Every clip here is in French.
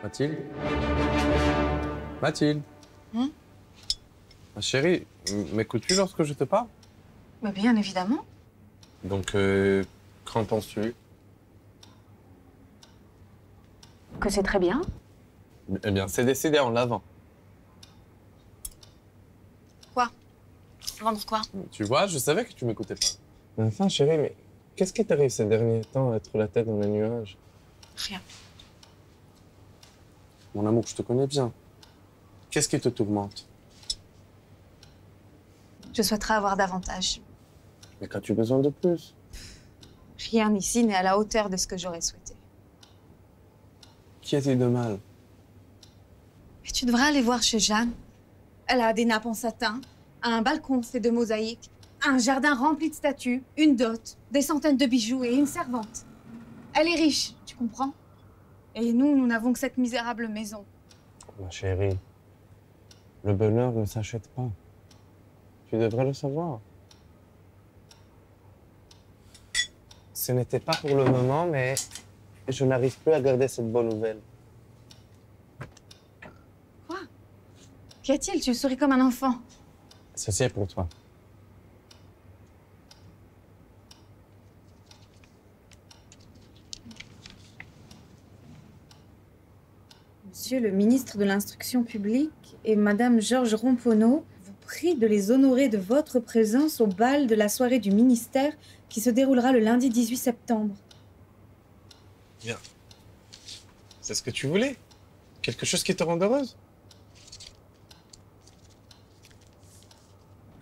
Mathilde? Mathilde? Ma chérie, m'écoutes-tu lorsque je te parle? Bah bien évidemment. Donc, qu'en penses-tu? Que c'est très bien. Eh bien, c'est décidé en l'avant. Quoi? Vendre quoi? Tu vois, je savais que tu m'écoutais pas. Mais enfin, chérie, mais qu'est-ce qui t'arrive ces derniers temps à être la tête dans les nuages? Rien. Mon amour, je te connais bien. Qu'est-ce qui te tourmente? Je souhaiterais avoir davantage. Mais qu'as-tu besoin de plus? Rien ici n'est à la hauteur de ce que j'aurais souhaité. Qu'y a-t-il de mal? Mais tu devrais aller voir chez Jeanne. Elle a des nappes en satin, un balcon fait de mosaïques, un jardin rempli de statues, une dot, des centaines de bijoux et une servante. Elle est riche, tu comprends? Et nous n'avons que cette misérable maison. Ma chérie, le bonheur ne s'achète pas. Tu devrais le savoir. Ce n'était pas pour le moment, mais je n'arrive plus à garder cette bonne nouvelle. Quoi? Qu'y a-t-il? Tu souris comme un enfant. Ceci est pour toi. Monsieur le ministre de l'Instruction publique et Madame Georges Romponneau vous prient de les honorer de votre présence au bal de la soirée du ministère qui se déroulera le lundi 18 septembre. Bien. C'est ce que tu voulais? Quelque chose qui te rende heureuse?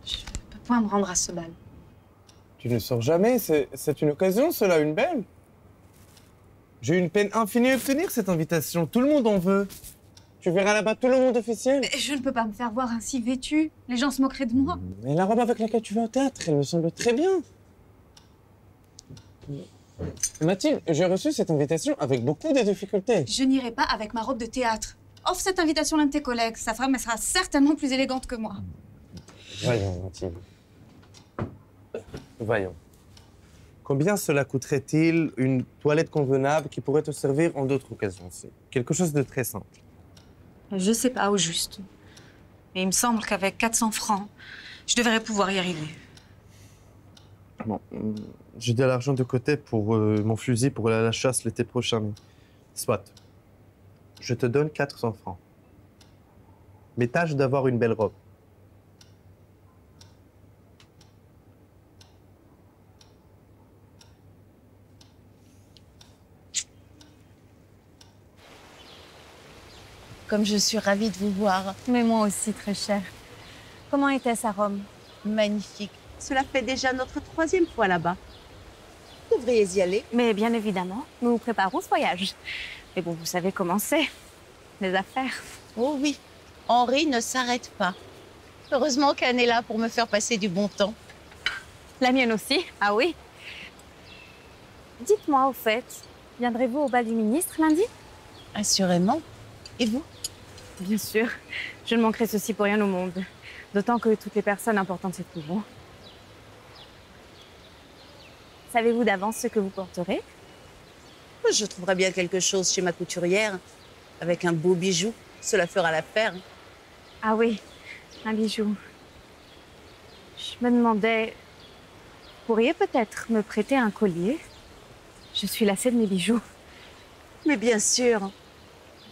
Je ne peux point me rendre à ce bal. Tu ne sors jamais, c'est une occasion, cela, une belle. J'ai eu une peine infinie à obtenir cette invitation. Tout le monde en veut. Tu verras là-bas tout le monde officiel. Mais je ne peux pas me faire voir ainsi vêtue. Les gens se moqueraient de moi. Mais la robe avec laquelle tu vas au théâtre, elle me semble très bien. Mathilde, j'ai reçu cette invitation avec beaucoup de difficultés. Je n'irai pas avec ma robe de théâtre. Offre cette invitation à l'un de tes collègues. Sa femme, elle sera certainement plus élégante que moi. Voyons, Mathilde. Voyons. Combien cela coûterait-il une toilette convenable qui pourrait te servir en d'autres occasions? C'est quelque chose de très simple. Je sais pas au juste. Mais il me semble qu'avec 400 francs, je devrais pouvoir y arriver. Bon, j'ai de l'argent de côté pour mon fusil pour la chasse l'été prochain. Soit. Je te donne 400 francs. Mais tâche d'avoir une belle robe. Comme je suis ravie de vous voir. Mais moi aussi, très cher. Comment était-ce à Rome? Magnifique. Cela fait déjà notre 3e fois là-bas. Vous devriez y aller. Mais bien évidemment, nous nous préparons ce voyage. Mais bon, vous savez comment c'est, les affaires. Oh oui, Henri ne s'arrête pas. Heureusement qu'Anne est là pour me faire passer du bon temps. La mienne aussi, ah oui. Dites-moi, au fait, viendrez-vous au bal du ministre lundi? Assurément. Et vous? Bien sûr, je ne manquerai ceci pour rien au monde. D'autant que toutes les personnes importantes s'y trouveront. Savez-vous d'avance ce que vous porterez? Je trouverai bien quelque chose chez ma couturière, avec un beau bijou. Cela fera l'affaire. Ah oui, un bijou. Je me demandais, vous pourriez peut-être me prêter un collier? Je suis lassée de mes bijoux. Mais bien sûr.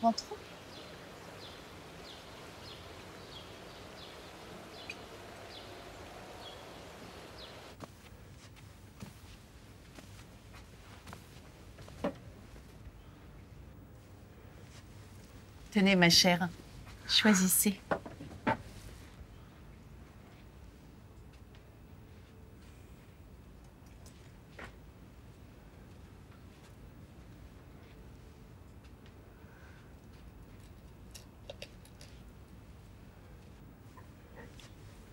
Rentrons. Tenez, ma chère, choisissez.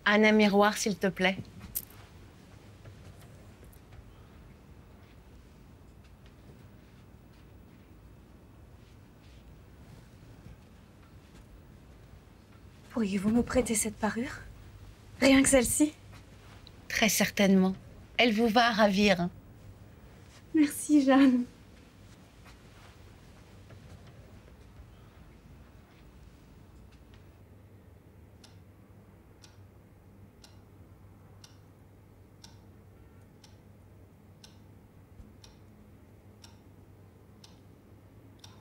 Un miroir, s'il te plaît. Pourriez-vous me prêter cette parure? Rien que celle-ci? Très certainement. Elle vous va ravir. Merci, Jeanne.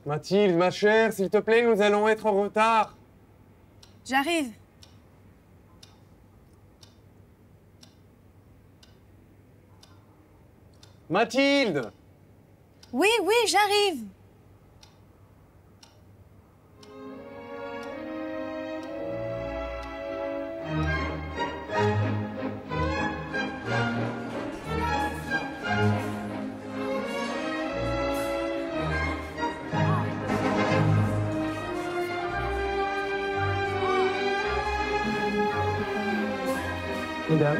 Mathilde, ma chère, s'il te plaît, nous allons être en retard. J'arrive. Mathilde! Oui, oui, j'arrive. Mesdames.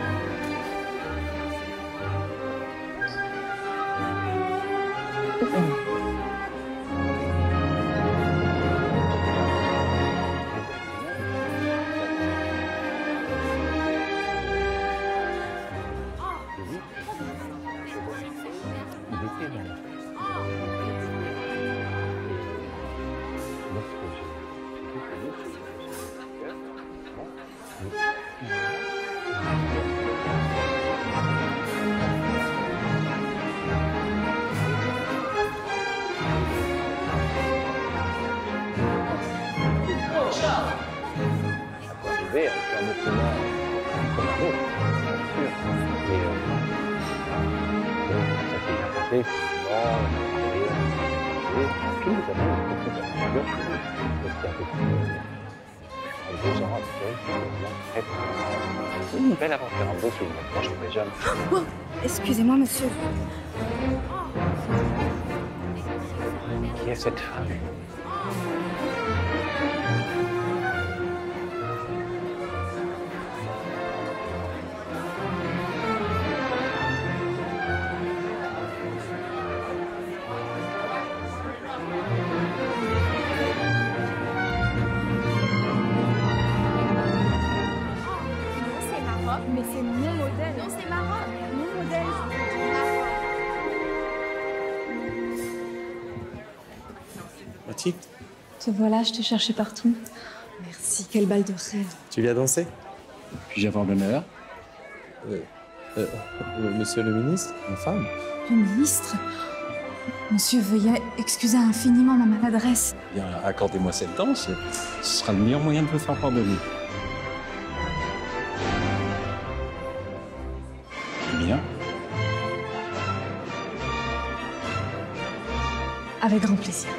Arriver à faire notre chemin comme un autre, bien sûr. Mais bon, ça s'est bien passé. Non, tout nous avons une petite aventure chez nous. C'était un peu plus... 2 ans après, c'est une belle aventure, un beau souvenir. Moi, je ne pourrais jamais. Oh, excusez-moi, monsieur. Qui est cette femme? Mais c'est mon modèle. Non, c'est ma robe. Mon modèle. Mathilde, Te voilà, je te cherchais partout. Merci, quelle balle de rêve. tu viens danser? Puis-je avoir l'honneur? Monsieur le ministre, ma femme. Le ministre. Monsieur, veuillez excuser infiniment ma maladresse. Bien, accordez-moi cette danse. Ce sera le meilleur moyen de vous faire pardonner. Bien. Avec grand plaisir.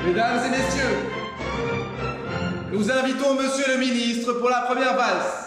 Mesdames et messieurs, nous invitons Monsieur le ministre pour la première valse.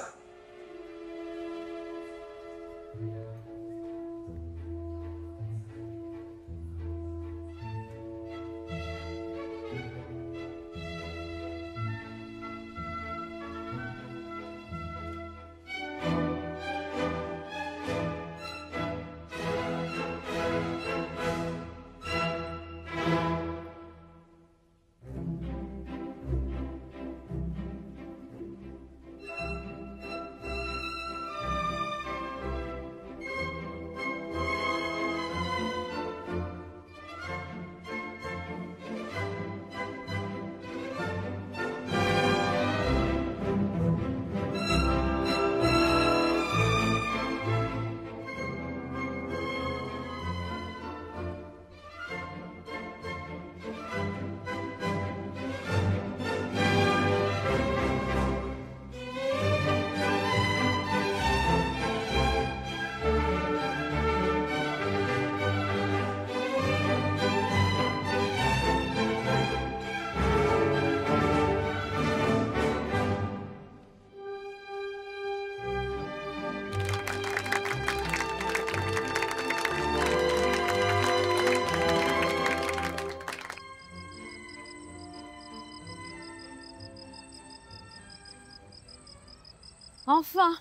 Enfin!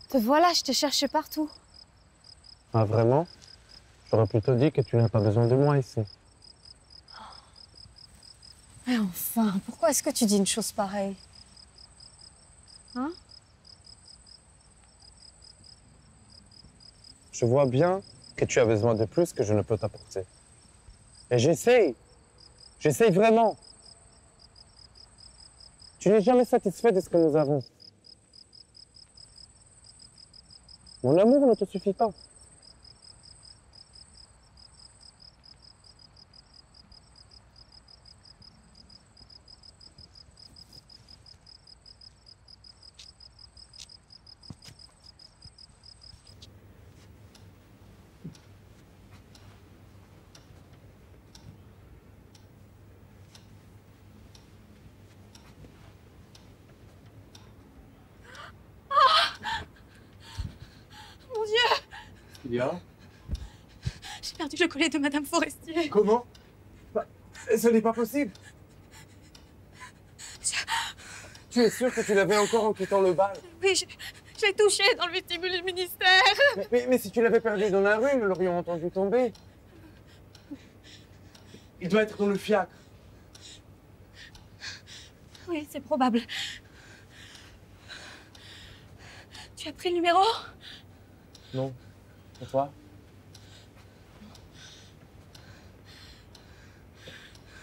Te voilà, je te cherchais partout. Ah, vraiment? J'aurais plutôt dit que tu n'as pas besoin de moi ici. Mais enfin, pourquoi est-ce que tu dis une chose pareille? Hein? Je vois bien que tu as besoin de plus que je ne peux t'apporter. Et j'essaye. J'essaye vraiment. Tu n'es jamais satisfait de ce que nous avons. Mon amour ne te suffit pas. Mon Dieu! Il y a? J'ai perdu le collier de Madame Forestier. Comment? Ce n'est pas possible. Tu es sûr que tu l'avais encore en quittant le bal? Oui, je l'ai touché dans le vestibule du ministère. Mais si tu l'avais perdu dans la rue, nous l'aurions entendu tomber. Il doit être dans le fiacre. Oui, c'est probable. Tu as pris le numéro? Non. Pourquoi?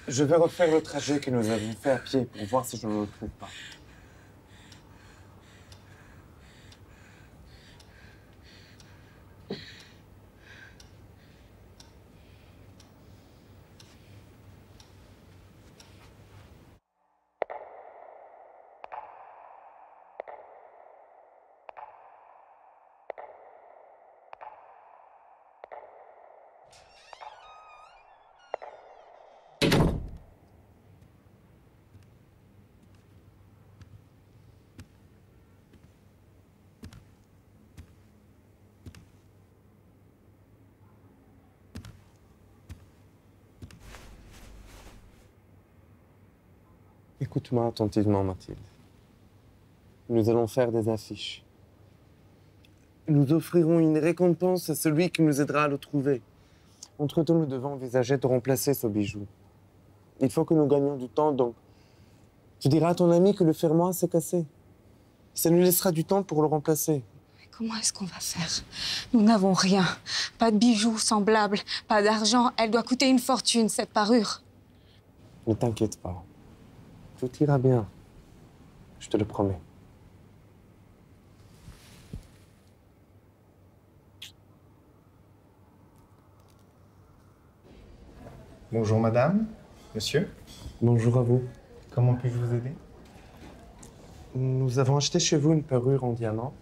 Je vais refaire le trajet que nous avons fait à pied pour voir si je ne le trouve pas. Écoute-moi attentivement, Mathilde. Nous allons faire des affiches. Nous offrirons une récompense à celui qui nous aidera à le trouver. Entre-temps, nous devons envisager de remplacer ce bijou. Il faut que nous gagnions du temps, donc tu diras à ton ami que le fermoir s'est cassé. Ça nous laissera du temps pour le remplacer. Comment est-ce qu'on va faire? Nous n'avons rien. Pas de bijoux semblables, pas d'argent. Elle doit coûter une fortune, cette parure. Ne t'inquiète pas. Tout ira bien. Je te le promets. Bonjour madame, monsieur. Bonjour à vous. Comment puis-je vous aider? Nous avons acheté chez vous une parure en diamant.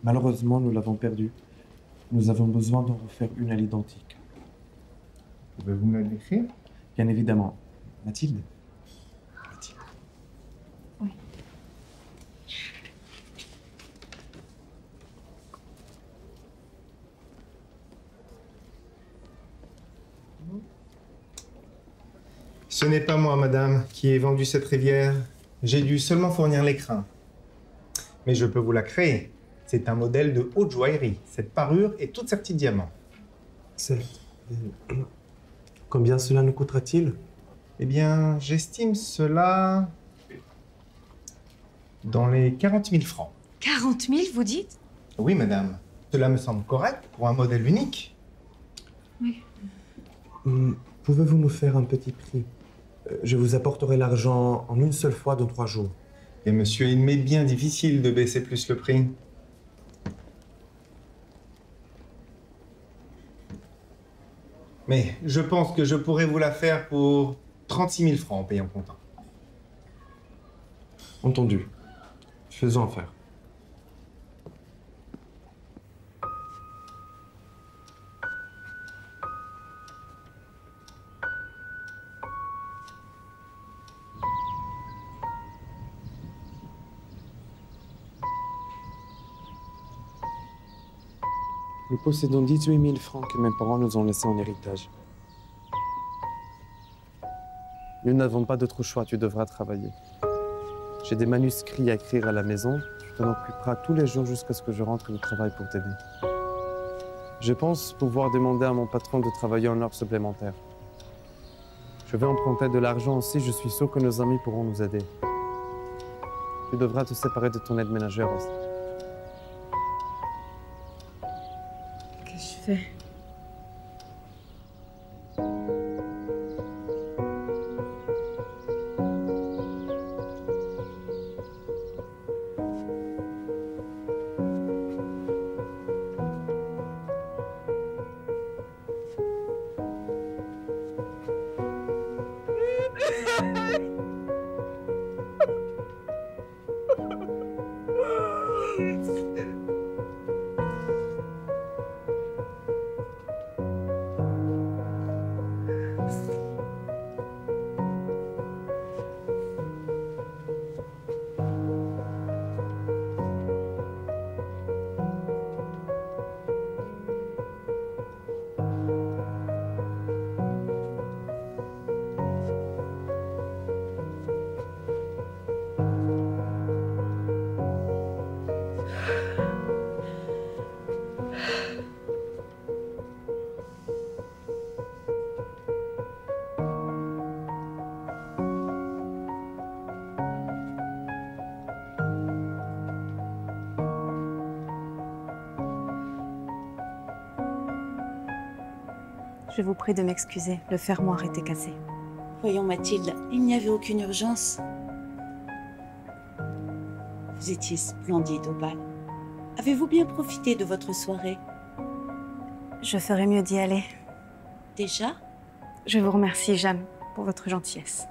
Malheureusement, nous l'avons perdue. Nous avons besoin d'en refaire une à l'identique. Pouvez-vous me la décrire? Bien évidemment. Mathilde? Mathilde. Oui. Ce n'est pas moi, madame, qui ai vendu cette rivière. J'ai dû seulement fournir l'écrin. Mais je peux vous la créer. C'est un modèle de haute joaillerie. Cette parure est toute sertie de diamants. Certes. Combien cela nous coûtera-t-il? Eh bien, j'estime cela dans les 40 000 francs. 40 000, vous dites? Oui, madame. Cela me semble correct pour un modèle unique. Oui. Pouvez-vous nous faire un petit prix? Je vous apporterai l'argent en une seule fois dans 3 jours. Et monsieur, il m'est bien difficile de baisser plus le prix. Mais je pense que je pourrais vous la faire pour 36 000 francs en payant comptant. Entendu. Faisons affaire. Nous possédons 18 000 francs que mes parents nous ont laissés en héritage. Nous n'avons pas d'autre choix, tu devras travailler. J'ai des manuscrits à écrire à la maison, tu t'en occuperas tous les jours jusqu'à ce que je rentre du travail pour t'aider. Je pense pouvoir demander à mon patron de travailler en heures supplémentaires. Je vais emprunter de l'argent aussi, je suis sûr que nos amis pourront nous aider. Tu devras te séparer de ton aide ménagère aussi. Qu'est-ce que je fais? Je vous prie de m'excuser, le fermoir était cassé. Voyons Mathilde, il n'y avait aucune urgence. Vous étiez splendide au bal. Avez-vous bien profité de votre soirée? Je ferais mieux d'y aller. Déjà? Je vous remercie, Jeanne, pour votre gentillesse.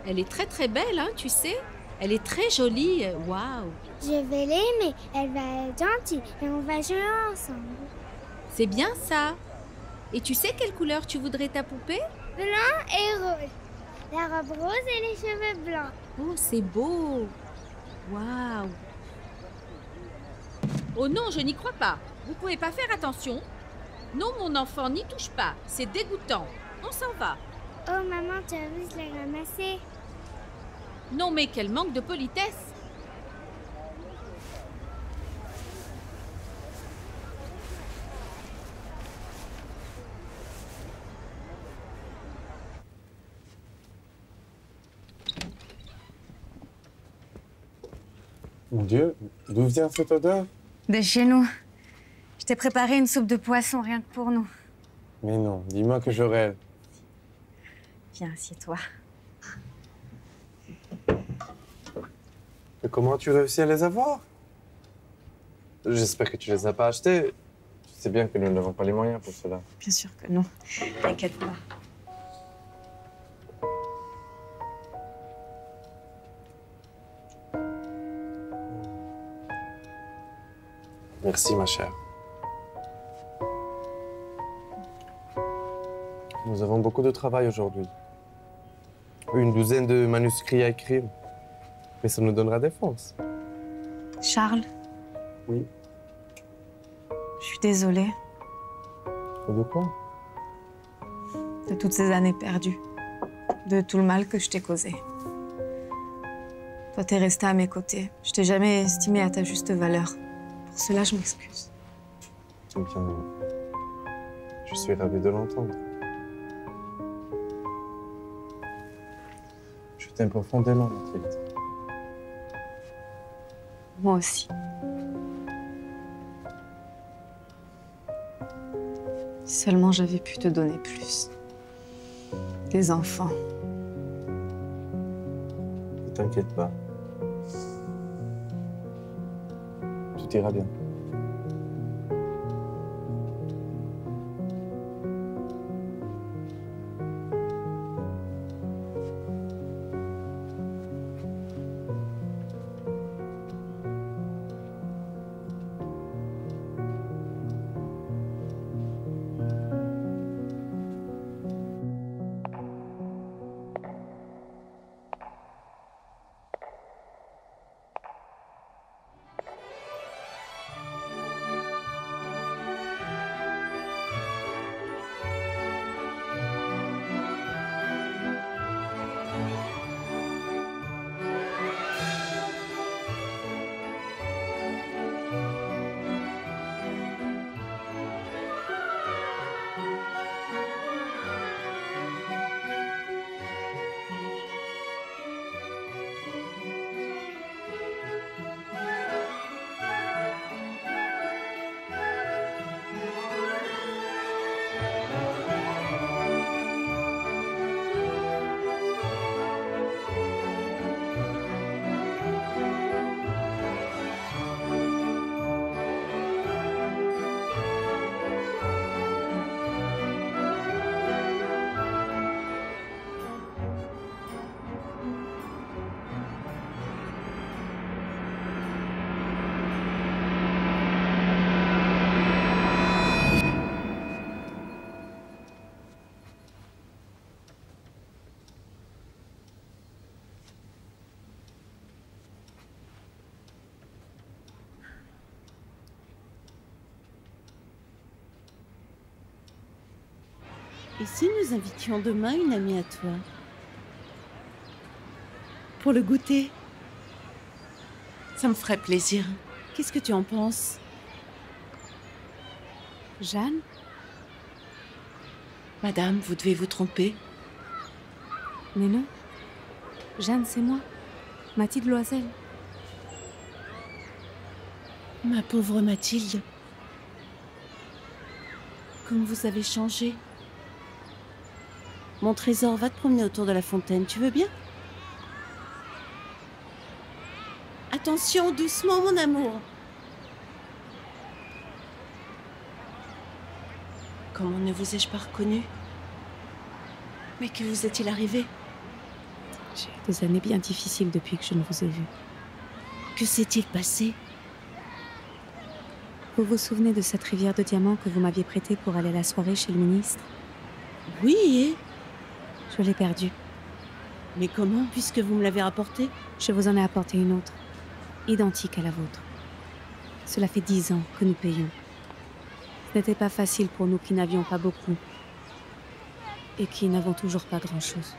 Elle est très très belle, hein, tu sais. Elle est très jolie. Waouh. Je vais l'aimer. Elle va être gentille et on va jouer ensemble. C'est bien ça. Et tu sais quelle couleur tu voudrais ta poupée? Blanc et rose. La robe rose et les cheveux blancs. Oh, c'est beau. Waouh. Oh non, je n'y crois pas. Vous pouvez pas faire attention. Non, mon enfant, n'y touche pas. C'est dégoûtant. On s'en va. Oh maman, tu as vu, je l'ai ramassé. Non, mais quel manque de politesse. Mon Dieu, d'où vient cette odeur? De chez nous. Je t'ai préparé une soupe de poisson rien que pour nous. Mais non, dis-moi que je rêve. Viens, assieds-toi. Mais comment tu réussis à les avoir? J'espère que tu les as pas achetés. Tu sais bien que nous n'avons pas les moyens pour cela. Bien sûr que non. T'inquiète pas. Merci, ma chère. Nous avons beaucoup de travail aujourd'hui. Une douzaine de manuscrits à écrire. Mais ça nous donnera des forces. Charles? Oui. Je suis désolée De quoi? de toutes ces années perdues, de tout le mal que je t'ai causé. Toi, t'es resté à mes côtés. Je t'ai jamais estimé à ta juste valeur. Pour cela, je m'excuse. Eh bien, je suis ravi de l'entendre. Je t'aime profondément, Mathilde. Moi aussi. Si seulement j'avais pu te donner plus. Des enfants. Ne t'inquiète pas. Tout ira bien. Et si nous invitions demain une amie à toi? Pour le goûter? Ça me ferait plaisir. Qu'est-ce que tu en penses? Jeanne? Madame, vous devez vous tromper. Mais non. Jeanne, c'est moi. Mathilde Loisel. Ma pauvre Mathilde. Comme vous avez changé. Mon trésor, va te promener autour de la fontaine, tu veux bien? Attention, doucement, mon amour. Comment ne vous ai-je pas reconnu? Mais que vous est-il arrivé? J'ai eu des années bien difficiles depuis que je ne vous ai vu. Que s'est-il passé? Vous vous souvenez de cette rivière de diamants que vous m'aviez prêtée pour aller à la soirée chez le ministre? Oui, et? Je l'ai perdue. Mais comment, puisque vous me l'avez rapportée? Je vous en ai apporté une autre, identique à la vôtre. Cela fait 10 ans que nous payons. Ce n'était pas facile pour nous qui n'avions pas beaucoup et qui n'avons toujours pas grand-chose.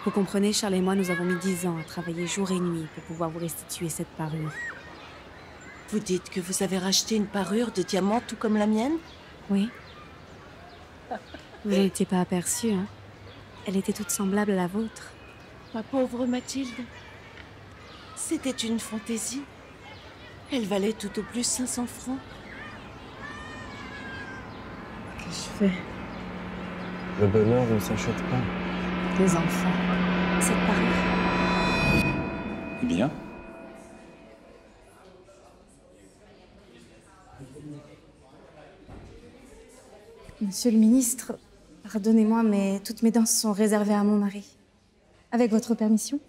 Vous comprenez, Charles et moi, nous avons mis 10 ans à travailler jour et nuit pour pouvoir vous restituer cette parure. Vous dites que vous avez racheté une parure de diamants tout comme la mienne? Oui. Vous n'en étiez pas aperçue, hein? Elle était toute semblable à la vôtre. Ma pauvre Mathilde. C'était une fantaisie. Elle valait tout au plus 500 francs. Qu'est-ce que je fais? Le bonheur ne s'achète pas. Des enfants. Cette parure. Eh bien, Monsieur le ministre, pardonnez-moi, mais toutes mes danses sont réservées à mon mari. Avec votre permission?